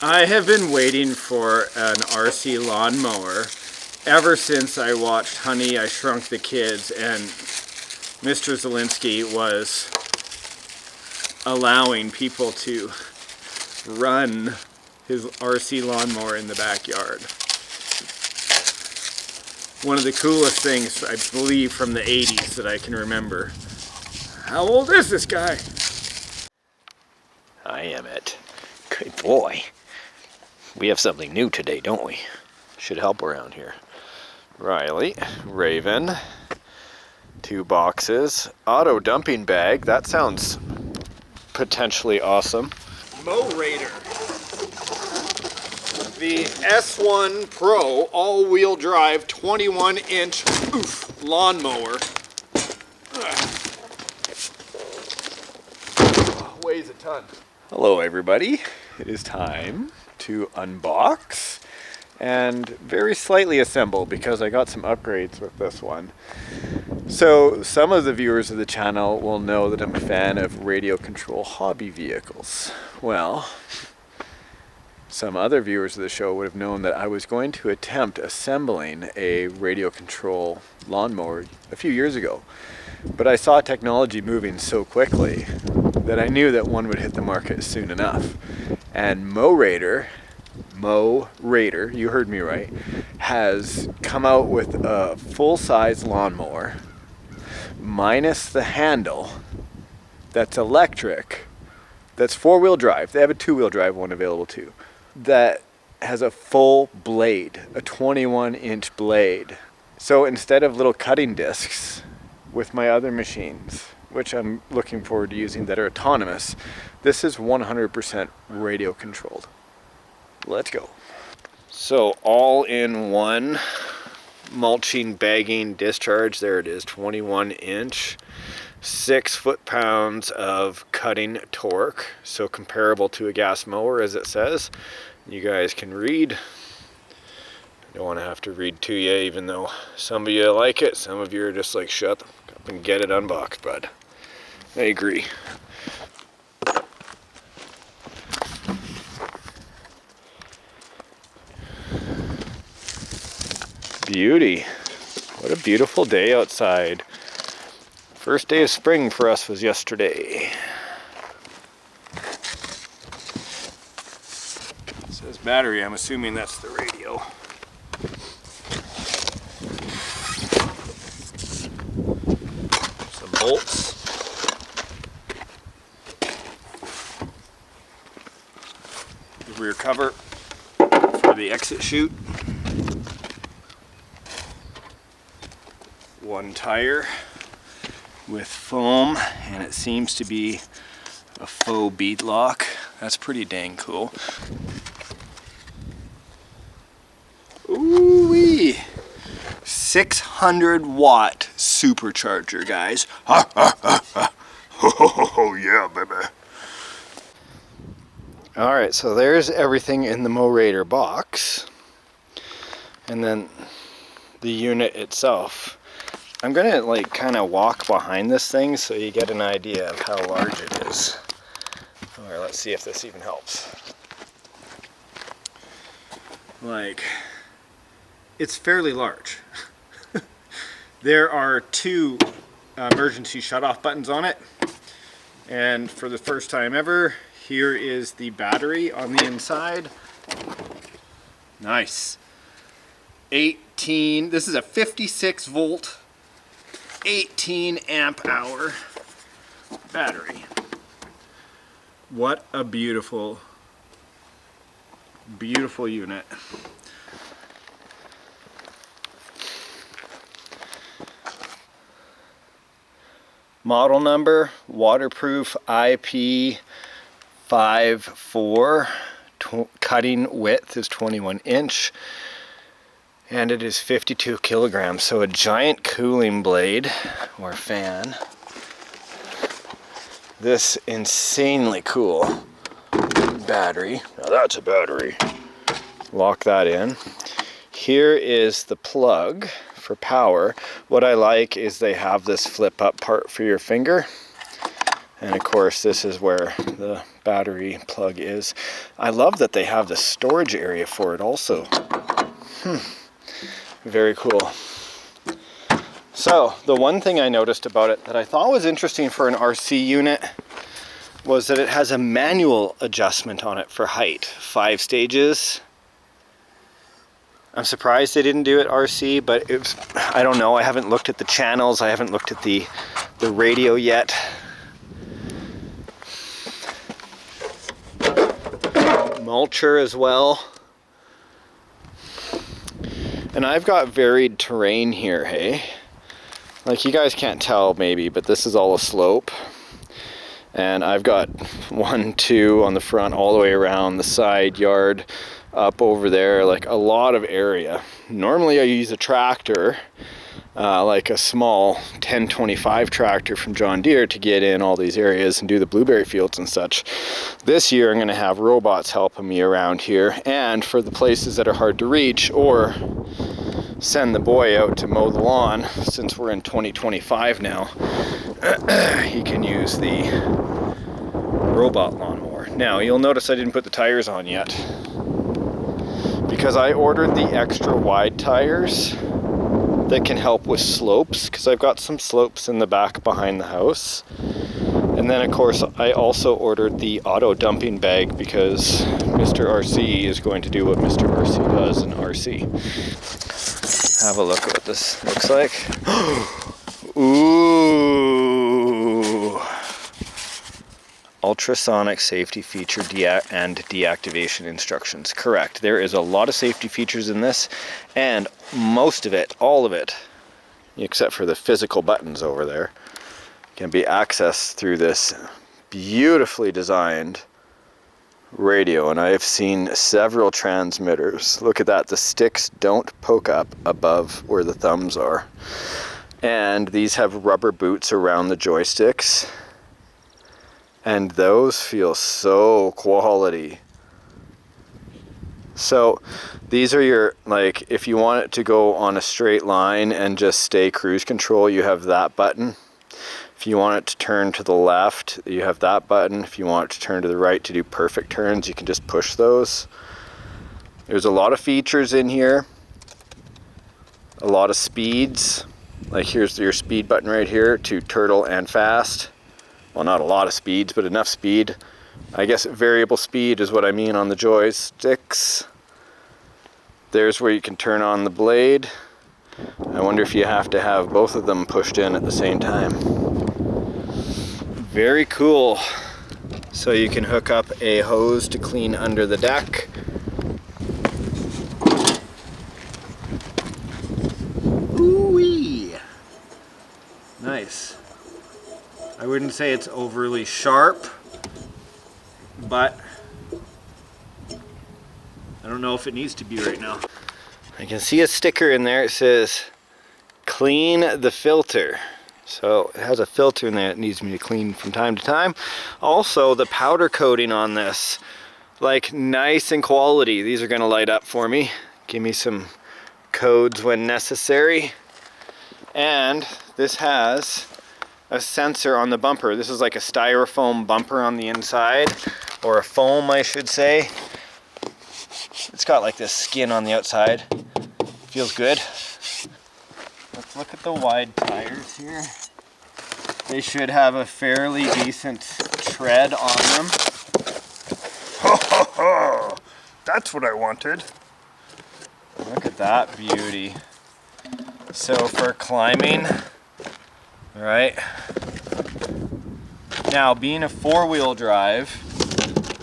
I have been waiting for an RC Lawn Mower ever since I watched Honey, I Shrunk the Kids, and Mr. Zielinski was allowing people to run his RC lawnmower in the backyard. One of the coolest things, I believe, from the 80s that I can remember. How old is this guy? I am it. Good boy. We have something new today, don't we? Should help around here. Riley, Raven, 2 boxes, auto dumping bag. That sounds potentially awesome. Mowrator. The S1 Pro all-wheel drive 21-inch lawnmower. Weighs a ton. Hello everybody. It is time to unbox and very slightly assemble because I got some upgrades with this one. So some of the viewers of the channel will know that I'm a fan of radio control hobby vehicles. Well, some other viewers of the show would have known that I was going to attempt assembling a radio control lawnmower a few years ago. But I saw technology moving so quickly that I knew that one would hit the market soon enough. And Mowrator, you heard me right, has come out with a full-size lawnmower minus the handle that's electric, that's 4-wheel drive. They have a 2-wheel drive one available too. That has a full blade, a 21-inch blade. So instead of little cutting discs with my other machines, which I'm looking forward to using that are autonomous, this is 100% radio controlled. Let's go. So all in one mulching, bagging, discharge. There it is, 21-inch, 6 foot-pounds of cutting torque. So comparable to a gas mower, as it says. You guys can read. I don't want to have to read to you, even though some of you like it. Some of you are just like, shut up and get it unboxed, bud. I agree. Beauty. What a beautiful day outside. First day of spring for us was yesterday. It says battery, I'm assuming that's the radio. Some bolts. The rear cover for the exit chute. 1 tire with foam, and it seems to be a faux bead lock. That's pretty dang cool. Ooh-wee! 600 watt supercharger, guys. Ha ha ha ha. Oh yeah, baby. Alright, so there's everything in the Mowrator box. And then the unit itself. I'm gonna like kind of walk behind this thing so you get an idea of how large it is. Alright, let's see if this even helps. Like, it's fairly large. There are 2 emergency shutoff buttons on it. And for the first time ever, here is the battery on the inside. Nice. 18, this is a 56 volt, 18 amp hour battery. What a beautiful, beautiful unit. Model number, waterproof IP54, cutting width is 21 inch. And it is 52 kilograms, so a giant cooling blade or fan. This insanely cool battery. Now that's a battery. Lock that in. Here is the plug for power. What I like is they have this flip up part for your finger. And of course this is where the battery plug is. I love that they have the storage area for it also. Very cool. So the one thing I noticed about it that I thought was interesting for an RC unit was that it has a manual adjustment on it for height. 5 stages. I'm surprised they didn't do it RC, but it was, I don't know, I haven't looked at the channels, I haven't looked at the radio yet. Mulcher as well. And I've got varied terrain here, hey? Like, you guys can't tell maybe, but this is all a slope. And I've got 1, 2 on the front, all the way around the side yard, up over there, like a lot of area. Normally I use a tractor, like a small 1025 tractor from John Deere to get in all these areas and do the blueberry fields and such. This year I'm going to have robots helping me around here, and for the places that are hard to reach, or send the boy out to mow the lawn, since we're in 2025 now, he can use the robot lawnmower. Now you'll notice I didn't put the tires on yet, because I ordered the extra wide tires that can help with slopes, because I've got some slopes in the back behind the house. And then of course I also ordered the auto dumping bag, because Mr. RC is going to do what Mr. RC does in RC. Have a look at what this looks like. Ooh! Ultrasonic safety feature and deactivation instructions. Correct. There is a lot of safety features in this, and most of it, all of it, except for the physical buttons over there, can be accessed through this beautifully designed radio. And I've seen several transmitters. Look at that. The sticks don't poke up above where the thumbs are. And these have rubber boots around the joysticks. And those feel so quality. So these are your, like, if you want it to go on a straight line and just stay cruise control, you have that button. If you want it to turn to the left, you have that button. If you want it to turn to the right to do perfect turns, you can just push those. There's a lot of features in here. A lot of speeds. Like, here's your speed button right here to turtle and fast. Well, not a lot of speeds, but enough speed. I guess variable speed is what I mean on the joysticks. There's where you can turn on the blade. I wonder if you have to have both of them pushed in at the same time. Very cool. So you can hook up a hose to clean under the deck. Ooh-wee! Nice. I wouldn't say it's overly sharp, but I don't know if it needs to be right now. I can see a sticker in there. It says, clean the filter. So it has a filter in there that needs me to clean from time to time. Also, the powder coating on this, like, nice and quality. These are gonna light up for me. Give me some codes when necessary. And this has a sensor on the bumper. This is like a styrofoam bumper on the inside, or a foam, I should say. It's got like this skin on the outside. Feels good. Let's look at the wide tires here. They should have a fairly decent tread on them. Ho ho ho! That's what I wanted. Look at that beauty. So for climbing, right? Now, being a 4-wheel drive,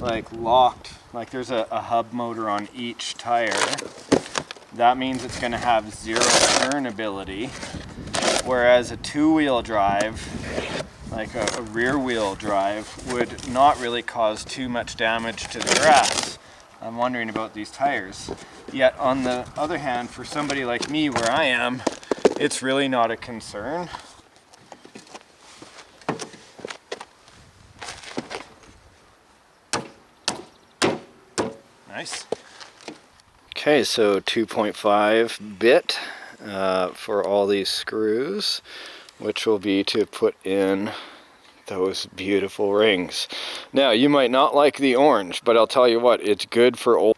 like locked, like there's a hub motor on each tire, that means it's going to have 0 turn ability, whereas a 2-wheel drive, like a rear wheel drive, would not really cause too much damage to the grass. I'm wondering about these tires. Yet on the other hand, for somebody like me where I am, it's really not a concern. Nice. Okay, so 2.5 bit for all these screws, which will be to put in those beautiful rings. Now, you might not like the orange, but I'll tell you what, it's good for old.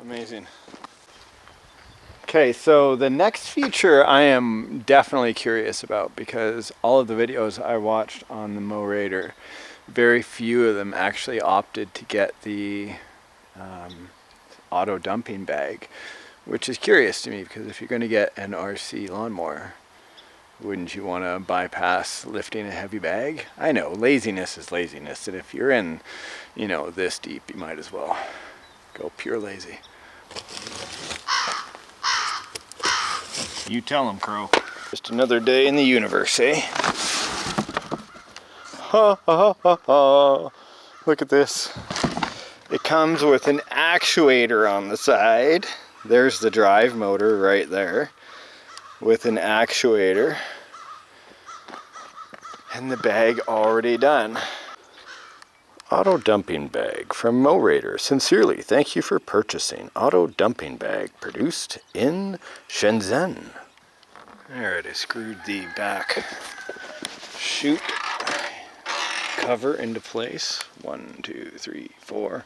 Amazing. Okay, so the next feature I am definitely curious about, because all of the videos I watched on the Mowrator, very few of them actually opted to get the auto dumping bag, which is curious to me, because if you're going to get an RC lawnmower, wouldn't you want to bypass lifting a heavy bag? I know, laziness is laziness, and if you're in, you know, this deep, you might as well go pure lazy. You tell him, Crow. Just another day in the universe, eh? Ha ha ha ha. Look at this. It comes with an actuator on the side. There's the drive motor right there with an actuator. And the bag already done. Auto dumping bag from Mowrator. Sincerely, thank you for purchasing. Auto dumping bag produced in Shenzhen. There it is. Screwed the back chute cover into place. 1, 2, 3, 4.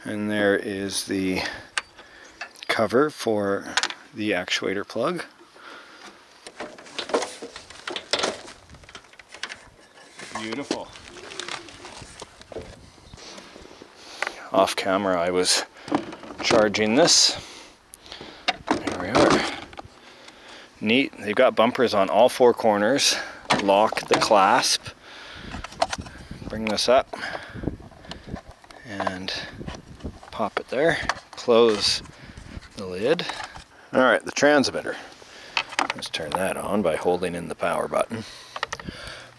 And there is the cover for the actuator plug. Beautiful. Off camera, I was charging this. There we are. Neat. They've got bumpers on all 4 corners. Lock the clasp. Bring this up and pop it there. Close the lid. All right, the transmitter. Let's turn that on by holding in the power button.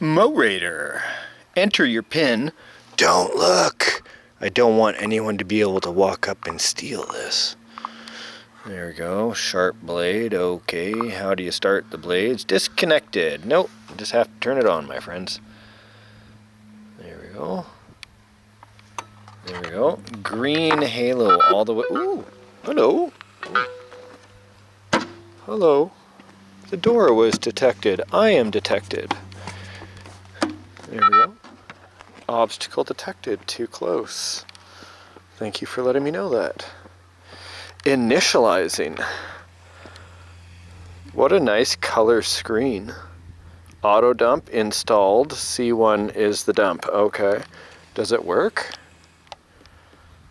Mowrator. Enter your PIN. Don't look. I don't want anyone to be able to walk up and steal this. There we go. Sharp blade. Okay. How do you start the blades? Disconnected. Nope. Just have to turn it on, my friends. There we go. There we go. Green halo all the way. Ooh. Hello. Ooh. Hello. The door was detected. I am detected. There we go. Obstacle detected. Too close. Thank you for letting me know that. Initializing. What a nice color screen. Auto dump installed. C1 is the dump. Okay. Does it work?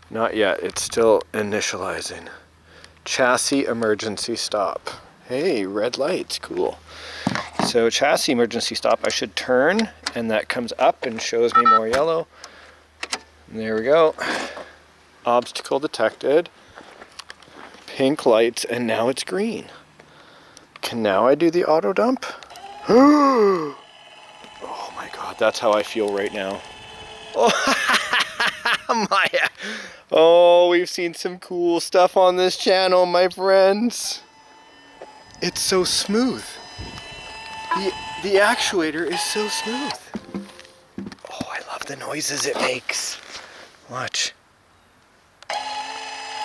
Not yet. It's still initializing. Chassis emergency stop. Hey, red lights. Cool. So chassis emergency stop. I should turn and that comes up and shows me more yellow. And there we go. Obstacle detected. Pink lights, and now it's green. Can now I do the auto dump? Oh my god, that's how I feel right now. Oh my. Oh, we've seen some cool stuff on this channel, my friends. It's so smooth. The actuator is so smooth. Oh, I love the noises it makes. Watch.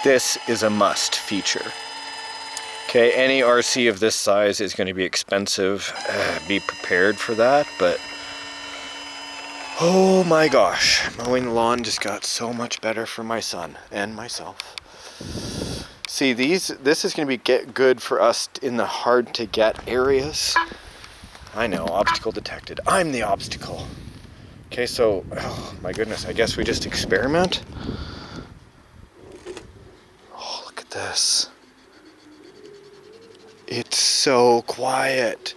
This is a must feature. Okay, any RC of this size is going to be expensive. Be prepared for that, but oh my gosh, mowing the lawn just got so much better for my son and myself. See, this is going to be good for us in the hard to get areas. I know, obstacle detected. I'm the obstacle. Okay, so, oh my goodness, I guess we just experiment. Oh, look at this. It's so quiet.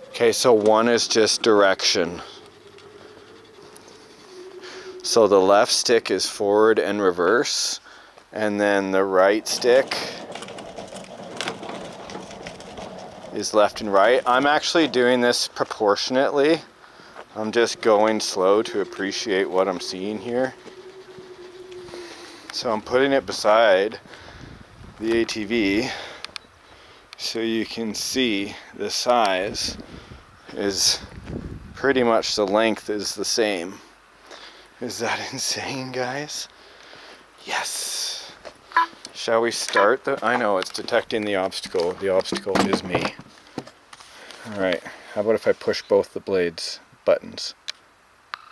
Okay, so 1 is just direction. So the left stick is forward and reverse, and then the right stick is left and right. I'm actually doing this proportionately. I'm just going slow to appreciate what I'm seeing here. So I'm putting it beside the ATV so you can see the size is pretty much the length is the same. Is that insane, guys? Yes. Shall we start the... I know, it's detecting the obstacle. The obstacle is me. Alright, how about if I push both the blades buttons?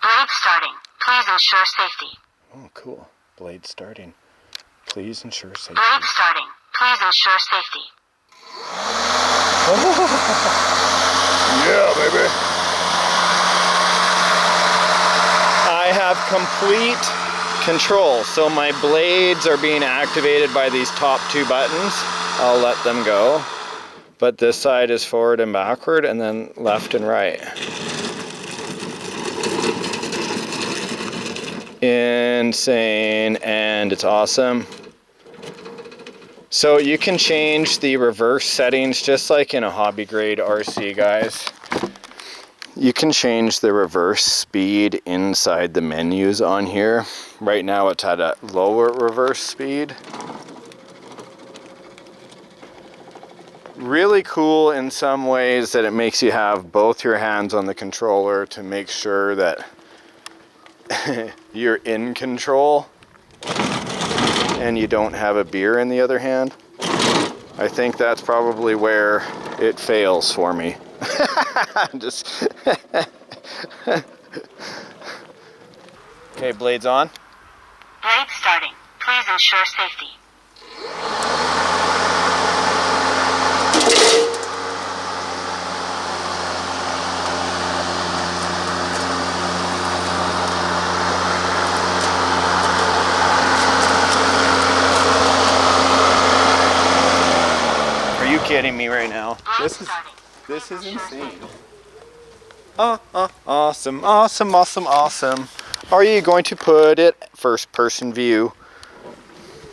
Blade starting. Please ensure safety. Oh, cool. Blade starting. Please ensure safety. Blade starting. Please ensure safety. Yeah, baby. I have complete control. So my blades are being activated by these top two buttons. I'll let them go. But this side is forward and backward, and then left and right. Insane, and it's awesome. So you can change the reverse settings just like in a hobby grade RC, guys. You can change the reverse speed inside the menus on here. Right now it's at a lower reverse speed. Really cool in some ways that it makes you have both your hands on the controller to make sure that you're in control and you don't have a beer in the other hand. I think that's probably where it fails for me. Just okay, blades on. Blade starting. Please ensure safety. Are you kidding me right now? Blade This starting. is insane. Awesome, awesome, awesome, awesome. Are you going to put it first person view?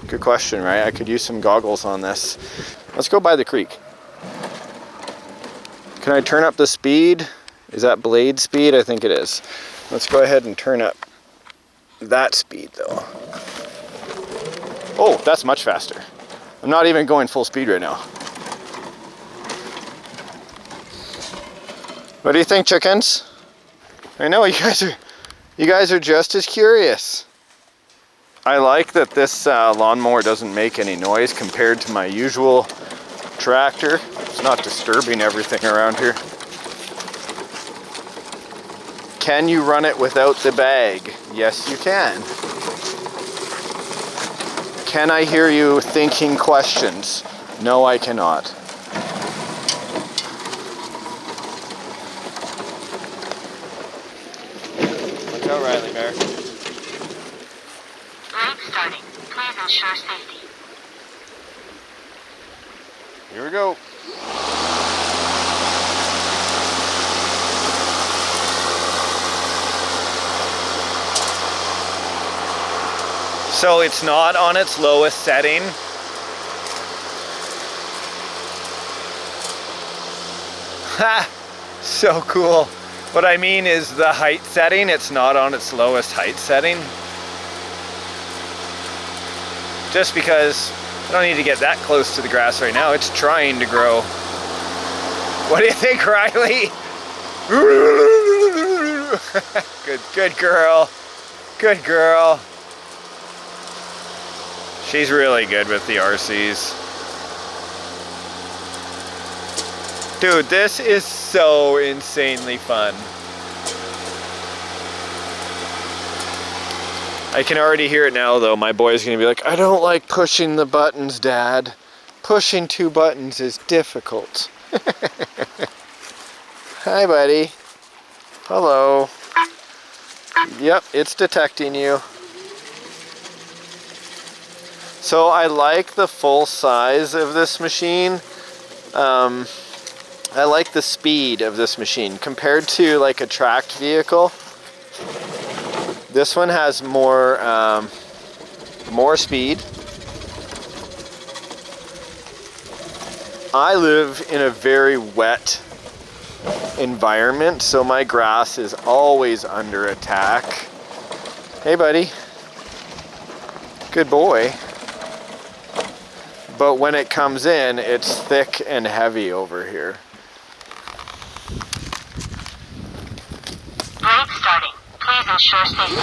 Good question, right? I could use some goggles on this. Let's go by the creek. Can I turn up the speed? Is that blade speed? I think it is. Let's go ahead and turn up that speed though. Oh, that's much faster. I'm not even going full speed right now. What do you think, chickens? I know you guys are just as curious. I like that this lawnmower doesn't make any noise compared to my usual tractor. It's not disturbing everything around here. Can you run it without the bag? Yes, you can. Can I hear you thinking questions? No, I cannot. Watch out, Riley Bear. Blade starting. Please ensure safety. Here we go. So it's not on its lowest setting. Ha! So cool. What I mean is the height setting, it's not on its lowest height setting. Just because I don't need to get that close to the grass right now. It's trying to grow. What do you think, Riley? Good girl. Good girl. She's really good with the RCs. Dude, this is so insanely fun. I can already hear it now though. My boy's gonna be like, I don't like pushing the buttons, Dad. Pushing two buttons is difficult. Hi, buddy. Hello. Yep, it's detecting you. So I like the full size of this machine. I like the speed of this machine compared to like a tracked vehicle. This one has more speed. I live in a very wet environment, so my grass is always under attack. Hey, buddy. Good boy. But when it comes in, it's thick and heavy over here. Blade starting. Please ensure safety.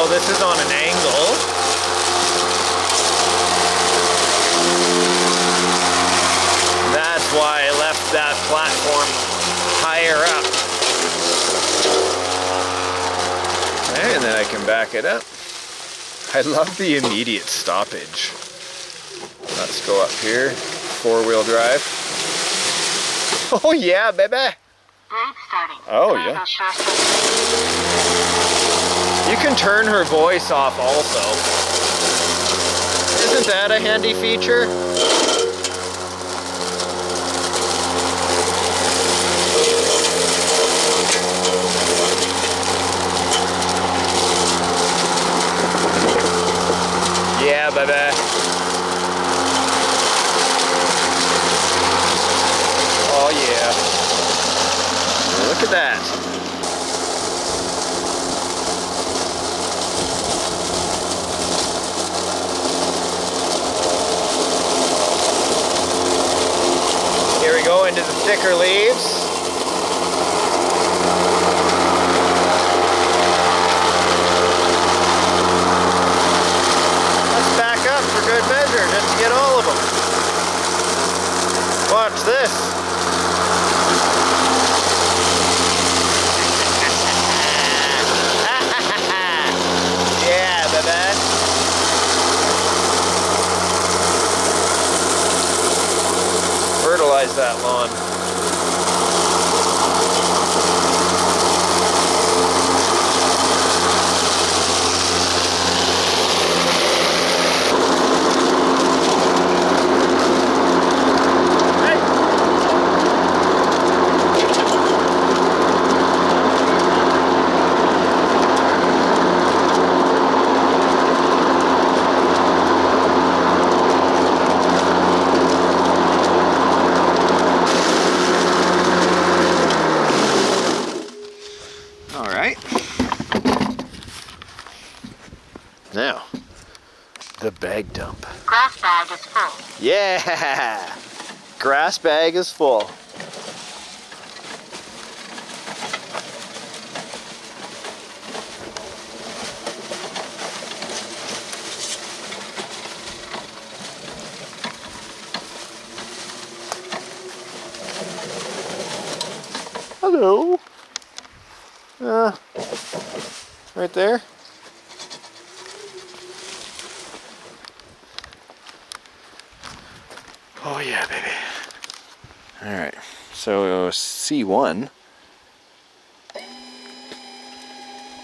So this is on an angle. That's why I left that platform higher up. Okay, and then I can back it up. I love the immediate stoppage. Let's go up here. 4-wheel drive. Oh yeah, baby! Oh yeah. You can turn her voice off also. Isn't that a handy feature? Yeah, baby. Oh yeah. Look at that. Here we go into the thicker leaves. Let's back up for good measure just to get all of them. Watch this. Yeah, baby. Fertilize that lawn. Now, the bag dump. Grass bag is full. Yeah! Grass bag is full. Hello. Right there. Oh yeah, baby. All right, so C1.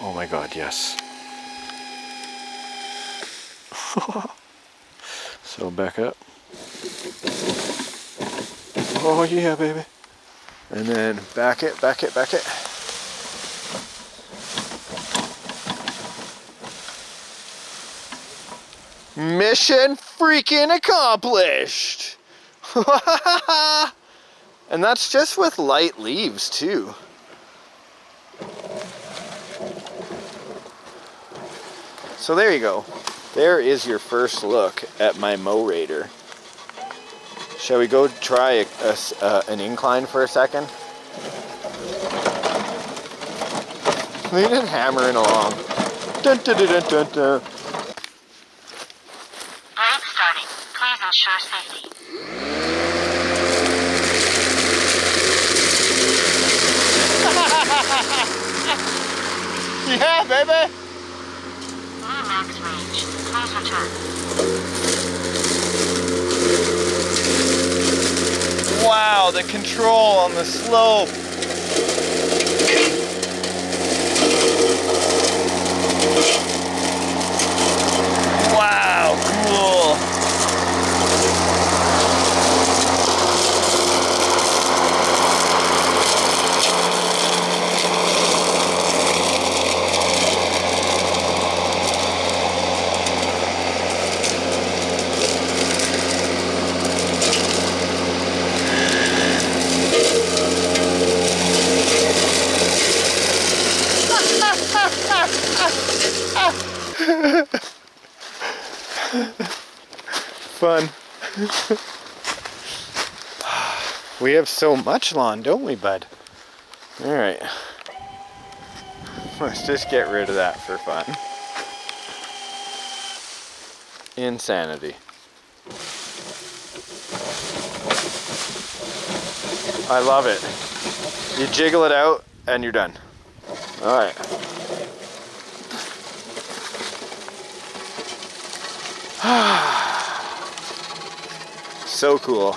Oh my God, yes. So back up. Oh yeah, baby. And then back it, back it, back it. Mission freaking accomplished! And that's just with light leaves too. So there you go. There is your first look at my Mowrator. Shall we go try an incline for a second? Look at it hammering along. Dun, dun, dun, dun, dun, dun. Brake starting. Please ensure safety. Yeah, baby! New max range. Please return. Wow, the control on the slope. Wow, cool. Fun. We have so much lawn, don't we, bud? All right. Let's just get rid of that for fun. Insanity. I love it. You jiggle it out and you're done. All right. So cool.